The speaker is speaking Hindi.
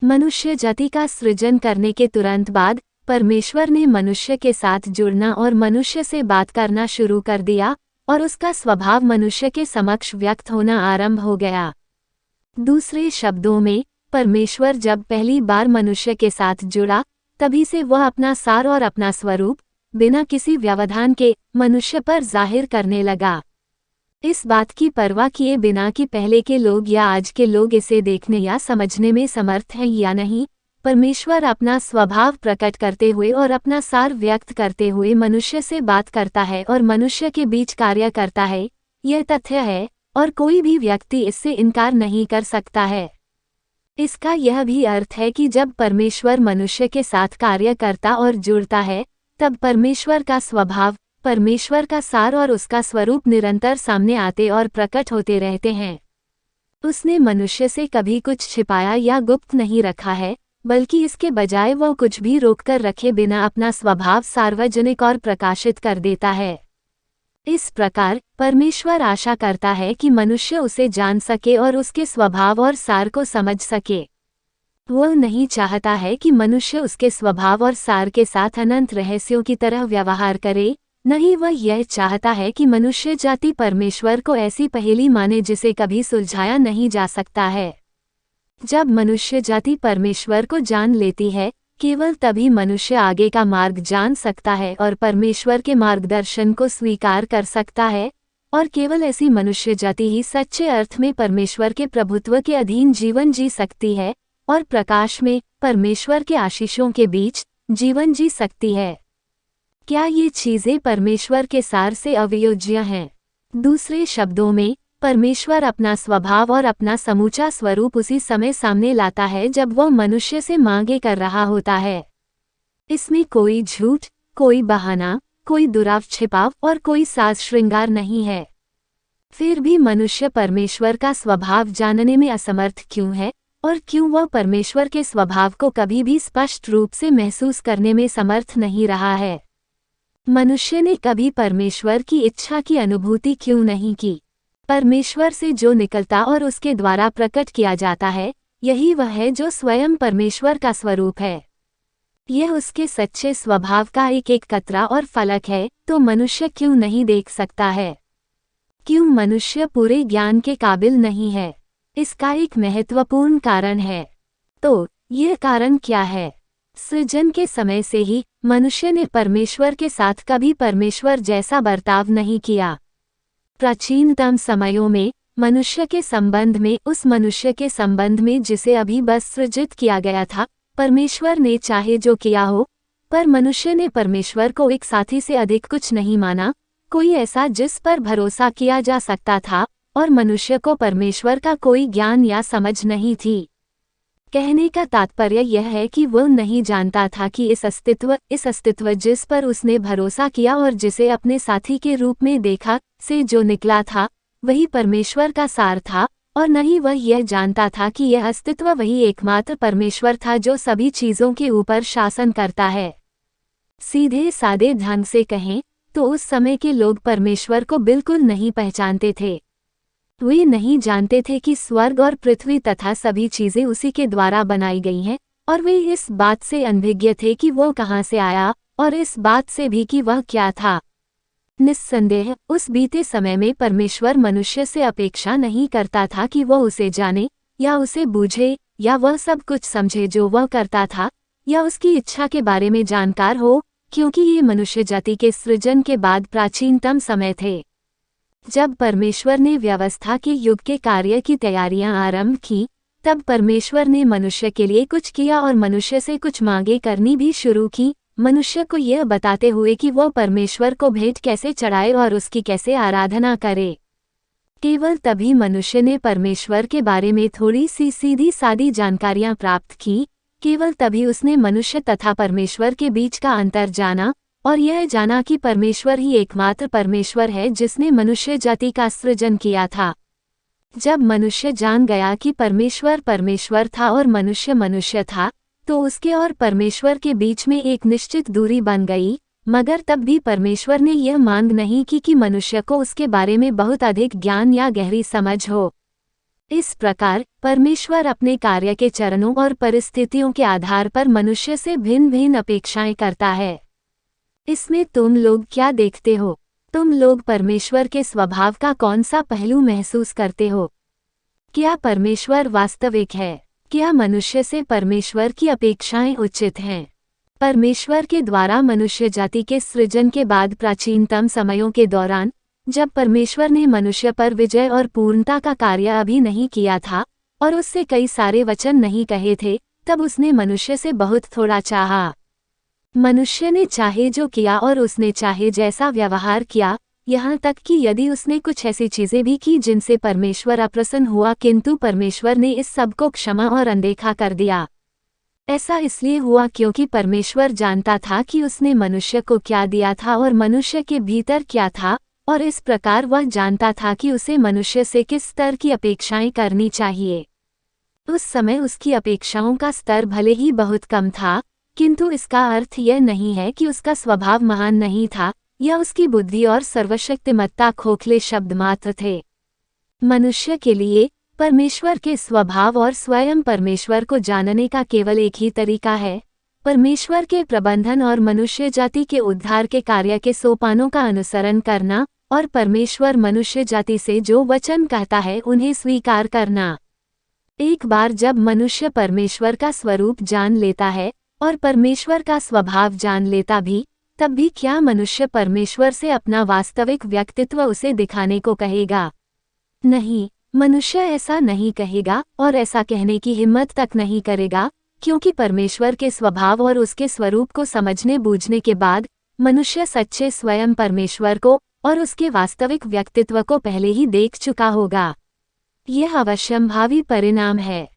मनुष्य जाति का सृजन करने के तुरंत बाद परमेश्वर ने मनुष्य के साथ जुड़ना और मनुष्य से बात करना शुरू कर दिया और उसका स्वभाव मनुष्य के समक्ष व्यक्त होना आरंभ हो गया। दूसरे शब्दों में, परमेश्वर जब पहली बार मनुष्य के साथ जुड़ा, तभी से वह अपना सार और अपना स्वरूप बिना किसी व्यवधान के मनुष्य पर जाहिर करने लगा। इस बात की परवाह किए बिना कि पहले के लोग या आज के लोग इसे देखने या समझने में समर्थ हैं या नहीं, परमेश्वर अपना स्वभाव प्रकट करते हुए और अपना सार व्यक्त करते हुए मनुष्य से बात करता है और मनुष्य के बीच कार्य करता है। यह तथ्य है और कोई भी व्यक्ति इससे इनकार नहीं कर सकता है। इसका यह भी अर्थ है कि जब परमेश्वर मनुष्य के साथ कार्य करता और जुड़ता है, तब परमेश्वर का स्वभाव, परमेश्वर का सार और उसका स्वरूप निरंतर सामने आते और प्रकट होते रहते हैं। उसने मनुष्य से कभी कुछ छिपाया या गुप्त नहीं रखा है, बल्कि इसके बजाय वह कुछ भी रोककर रखे बिना अपना स्वभाव सार्वजनिक और प्रकाशित कर देता है। इस प्रकार परमेश्वर आशा करता है कि मनुष्य उसे जान सके और उसके स्वभाव और सार को समझ सके। वह नहीं चाहता है कि मनुष्य उसके स्वभाव और सार के साथ अनंत रहस्यों की तरह व्यवहार करे, नहीं वह यह चाहता है कि मनुष्य जाति परमेश्वर को ऐसी पहेली माने जिसे कभी सुलझाया नहीं जा सकता है। जब मनुष्य जाति परमेश्वर को जान लेती है, केवल तभी मनुष्य आगे का मार्ग जान सकता है और परमेश्वर के मार्गदर्शन को स्वीकार कर सकता है, और केवल ऐसी मनुष्य जाति ही सच्चे अर्थ में परमेश्वर के प्रभुत्व के अधीन जीवन जी सकती है और प्रकाश में परमेश्वर के आशीषों के बीच जीवन जी सकती है। क्या ये चीजें परमेश्वर के सार से अवियोज्य हैं? दूसरे शब्दों में, परमेश्वर अपना स्वभाव और अपना समूचा स्वरूप उसी समय सामने लाता है जब वह मनुष्य से मांगे कर रहा होता है। इसमें कोई झूठ, कोई बहाना, कोई दुराव छिपाव और कोई साज श्रृंगार नहीं है। फिर भी मनुष्य परमेश्वर का स्वभाव जानने में असमर्थ क्यों है और क्यों वह परमेश्वर के स्वभाव को कभी भी स्पष्ट रूप से महसूस करने में समर्थ नहीं रहा है? मनुष्य ने कभी परमेश्वर की इच्छा की अनुभूति क्यों नहीं की? परमेश्वर से जो निकलता और उसके द्वारा प्रकट किया जाता है, यही वह है जो स्वयं परमेश्वर का स्वरूप है। यह उसके सच्चे स्वभाव का एक एक कतरा और फलक है, तो मनुष्य क्यों नहीं देख सकता है? क्यों मनुष्य पूरे ज्ञान के काबिल नहीं है? इसका एक महत्वपूर्ण कारण है। तो यह कारण क्या है? सृजन के समय से ही मनुष्य ने परमेश्वर के साथ कभी परमेश्वर जैसा बर्ताव नहीं किया। प्राचीनतम समयों में मनुष्य के संबंध में, उस मनुष्य के संबंध में जिसे अभी बस सृजित किया गया था, परमेश्वर ने चाहे जो किया हो, पर मनुष्य ने परमेश्वर को एक साथी से अधिक कुछ नहीं माना, कोई ऐसा जिस पर भरोसा किया जा सकता था, और मनुष्य को परमेश्वर का कोई ज्ञान या समझ नहीं थी। कहने का तात्पर्य यह है कि वह नहीं जानता था कि इस अस्तित्व जिस पर उसने भरोसा किया और जिसे अपने साथी के रूप में देखा, से जो निकला था, वही परमेश्वर का सार था, और न ही वह यह जानता था कि यह अस्तित्व वही एकमात्र परमेश्वर था जो सभी चीज़ों के ऊपर शासन करता है। सीधे सादे ढंग से कहें तो उस समय के लोग परमेश्वर को बिल्कुल नहीं पहचानते थे। वे नहीं जानते थे कि स्वर्ग और पृथ्वी तथा सभी चीजें उसी के द्वारा बनाई गई हैं, और वे इस बात से अनभिज्ञ थे कि वह कहाँ से आया, और इस बात से भी कि वह क्या था। निस्संदेह उस बीते समय में परमेश्वर मनुष्य से अपेक्षा नहीं करता था कि वह उसे जाने या उसे बूझे या वह सब कुछ समझे जो वह करता था, या उसकी इच्छा के बारे में जानकार हो, क्योंकि ये मनुष्य जाति के सृजन के बाद प्राचीनतम समय थे। जब परमेश्वर ने व्यवस्था के युग के कार्य की तैयारियां आरंभ की, तब परमेश्वर ने मनुष्य के लिए कुछ किया और मनुष्य से कुछ मांगे करनी भी शुरू की, मनुष्य को यह बताते हुए कि वह परमेश्वर को भेंट कैसे चढ़ाए और उसकी कैसे आराधना करे। केवल तभी मनुष्य ने परमेश्वर के बारे में थोड़ी सी सीधी सादी जानकारियां प्राप्त की, केवल तभी उसने मनुष्य तथा परमेश्वर के बीच का अंतर जाना, और यह जाना कि परमेश्वर ही एकमात्र परमेश्वर है जिसने मनुष्य जाति का सृजन किया था। जब मनुष्य जान गया कि परमेश्वर परमेश्वर था और मनुष्य मनुष्य था, तो उसके और परमेश्वर के बीच में एक निश्चित दूरी बन गई, मगर तब भी परमेश्वर ने यह मांग नहीं की कि मनुष्य को उसके बारे में बहुत अधिक ज्ञान या गहरी समझ हो। इस प्रकार परमेश्वर अपने कार्य के चरणों और परिस्थितियों के आधार पर मनुष्य से भिन्न भिन्न अपेक्षाएं करता है। इसमें तुम लोग क्या देखते हो? तुम लोग परमेश्वर के स्वभाव का कौन सा पहलू महसूस करते हो? क्या परमेश्वर वास्तविक है? क्या मनुष्य से परमेश्वर की अपेक्षाएं उचित हैं? परमेश्वर के द्वारा मनुष्य जाति के सृजन के बाद प्राचीनतम समयों के दौरान, जब परमेश्वर ने मनुष्य पर विजय और पूर्णता का कार्य अभी नहीं किया था और उससे कई सारे वचन नहीं कहे थे, तब उसने मनुष्य से बहुत थोड़ा चाहा। मनुष्य ने चाहे जो किया और उसने चाहे जैसा व्यवहार किया, यहाँ तक कि यदि उसने कुछ ऐसी चीजें भी की जिनसे परमेश्वर अप्रसन्न हुआ, किंतु परमेश्वर ने इस सब को क्षमा और अनदेखा कर दिया। ऐसा इसलिए हुआ क्योंकि परमेश्वर जानता था कि उसने मनुष्य को क्या दिया था और मनुष्य के भीतर क्या था, और इस प्रकार वह जानता था कि उसे मनुष्य से किस स्तर की अपेक्षाएं करनी चाहिए। उस समय उसकी अपेक्षाओं का स्तर भले ही बहुत कम था, किंतु इसका अर्थ यह नहीं है कि उसका स्वभाव महान नहीं था या उसकी बुद्धि और सर्वशक्तिमत्ता खोखले शब्द मात्र थे। मनुष्य के लिए परमेश्वर के स्वभाव और स्वयं परमेश्वर को जानने का केवल एक ही तरीका है, परमेश्वर के प्रबंधन और मनुष्य जाति के उद्धार के कार्य के सोपानों का अनुसरण करना और परमेश्वर मनुष्य जाति से जो वचन कहता है उन्हें स्वीकार करना। एक बार जब मनुष्य परमेश्वर का स्वरूप जान लेता है और परमेश्वर का स्वभाव जान लेता भी, तब भी क्या मनुष्य परमेश्वर से अपना वास्तविक व्यक्तित्व उसे दिखाने को कहेगा? नहीं, मनुष्य ऐसा नहीं कहेगा और ऐसा कहने की हिम्मत तक नहीं करेगा, क्योंकि परमेश्वर के स्वभाव और उसके स्वरूप को समझने बूझने के बाद मनुष्य सच्चे स्वयं परमेश्वर को और उसके वास्तविक व्यक्तित्व को पहले ही देख चुका होगा। यह अवश्यंभावी परिणाम है।